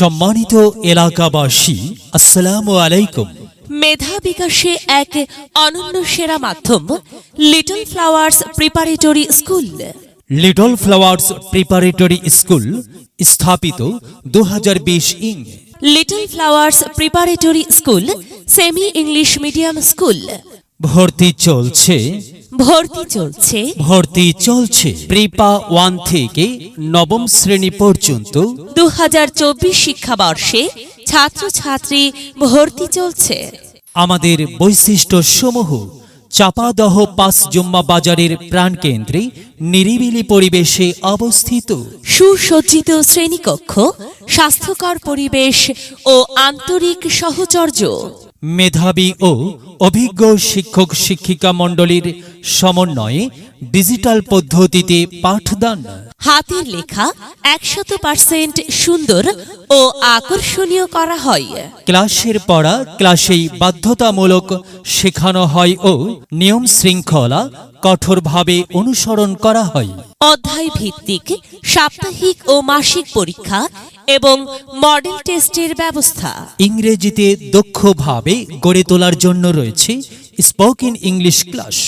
সম্মানিত এলাকাবাসী, আসসালামু আলাইকুম। মেধা বিকাশে এক অনন্য সেরা মাধ্যম little flowers preparatory school. Little flowers preparatory school স্থাপিত 2020 ইং। Little flowers preparatory school semi English medium school. ভর্তি চলছে প্রিপা 1 থেকে নবম শ্রেণী পর্যন্ত 2024 শিক্ষাবর্ষে ছাত্রছাত্রী ভর্তি চলছে। আমাদের বৈশিষ্ট্য সমূহ: চাপাদহ 5 জুম্মা বাজারের প্রাণকেন্দ্রে নিরিবিলি পরিবেশে অবস্থিত, সুসজ্জিত শ্রেণীকক্ষ, স্বাস্থ্যকর পরিবেশ ও আন্তরিক সহচর্য, মেধাবী ও অভিজ্ঞ শিক্ষক শিক্ষিকা মণ্ডলীর সমন্বয়ে ডিজিটাল পদ্ধতিতে পাঠদান, হাতের লেখা 100% সুন্দর ও আকর্ষণীয় করা হয়। ক্লাসের পড়া ক্লাসেই বাধ্যতামূলক শেখানো হয় ও নিয়ম শৃঙ্খলা কঠোরভাবে অনুসরণ করা হয়। অধ্যায় ভিত্তিক সাপ্তাহিক ও মাসিক পরীক্ষা এবং মডেল টেস্টের ব্যবস্থা। ইংরেজিতে দক্ষভাবে গড়ে তোলার জন্য রয়েছে স্পোকেন ইংলিশ ক্লাস।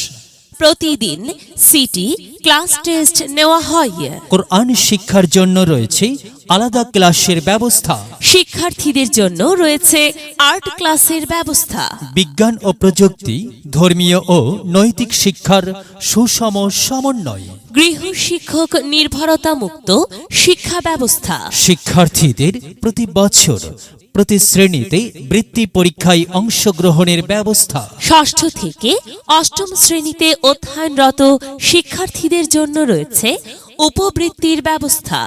প্রতিদিন সিটি ক্লাস টেস্ট নেওয়া হয়। কোরআন শিক্ষার জন্য রয়েছে আলাদা ক্লাসের ব্যবস্থা। শিক্ষার্থীদের জন্য রয়েছে আর্ট ক্লাসের ব্যবস্থা। বিজ্ঞান ও প্রযুক্তি, ধর্মীয় ও নৈতিক শিক্ষার সুষম সমন্বয়। গৃহ শিক্ষক নির্ভরতা মুক্ত শিক্ষা ব্যবস্থা। শিক্ষার্থীদের প্রতি বছর প্রতি শ্রেণীতে বৃত্তি পরীক্ষায় অংশগ্রহণের ব্যবস্থা। ষষ্ঠ থেকে অষ্টম শ্রেণীতে অধ্যয়নরত শিক্ষার্থীদের জন্য রয়েছে উপবৃত্তির ব্যবস্থা।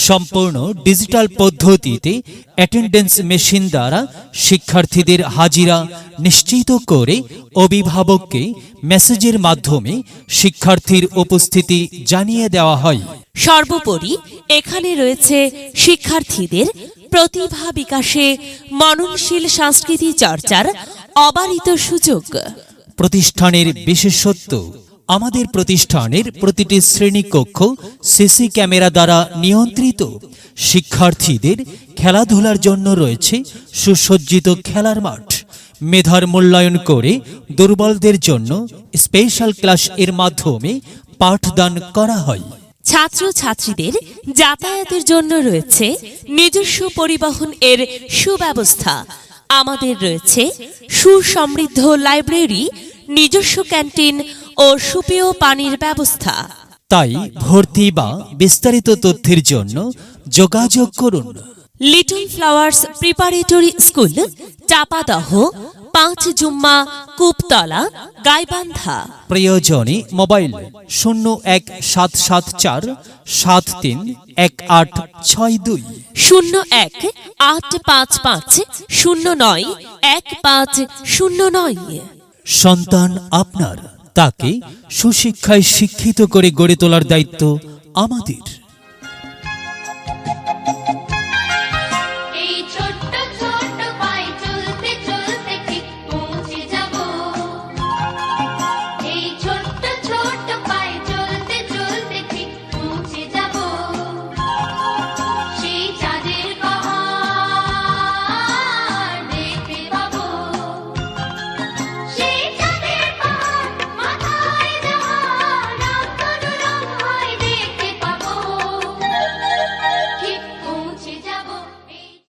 সম্পূর্ণ ডিজিটাল পদ্ধতিতে অ্যাটেন্ডেন্স মেশিন দ্বারা শিক্ষার্থীদের হাজিরা নিশ্চিত করে অভিভাবককে মেসেজের মাধ্যমে শিক্ষার্থীর উপস্থিতি জানিয়ে দেওয়া হয়। সর্বোপরি এখানে রয়েছে শিক্ষার্থীদের প্রতিভা বিকাশে মননশীল সংস্কৃতি চর্চার অবারিত সুযোগ। প্রতিষ্ঠানের বিশেষত্ব: আমাদের প্রতিষ্ঠানের প্রতিটি শ্রেণীকক্ষ সিসি ক্যামেরা দ্বারা নিয়ন্ত্রিত। শিক্ষার্থীদের খেলাধুলার জন্য রয়েছে সুসজ্জিত খেলার মাঠ। মেধার মূল্যায়ন করে দুর্বলদের জন্য স্পেশাল ক্লাস এর মাধ্যমে পাঠদান করা হয়। ছাত্রছাত্রীদের যাতায়াতের জন্য রয়েছে নিজস্ব পরিবহন এর সুব্যবস্থা। আমাদের রয়েছে সুসমৃদ্ধ লাইব্রেরি, নিজস্ব ক্যান্টিন ও সুপেয় পানির ব্যবস্থা। তাই ভর্তি বা বিস্তারিত তথ্যের জন্য যোগাযোগ করুন। Little flowers preparatory school, Chapadaha 5 জুম্মা কূপতলা, গাইবান্ধা। প্রয়োজনে মোবাইল 01774 731862 01-855-09-1509। সন্তান আপনার, তাকে সুশিক্ষায় শিক্ষিত করে গড়ে তোলার দায়িত্ব আমাদের।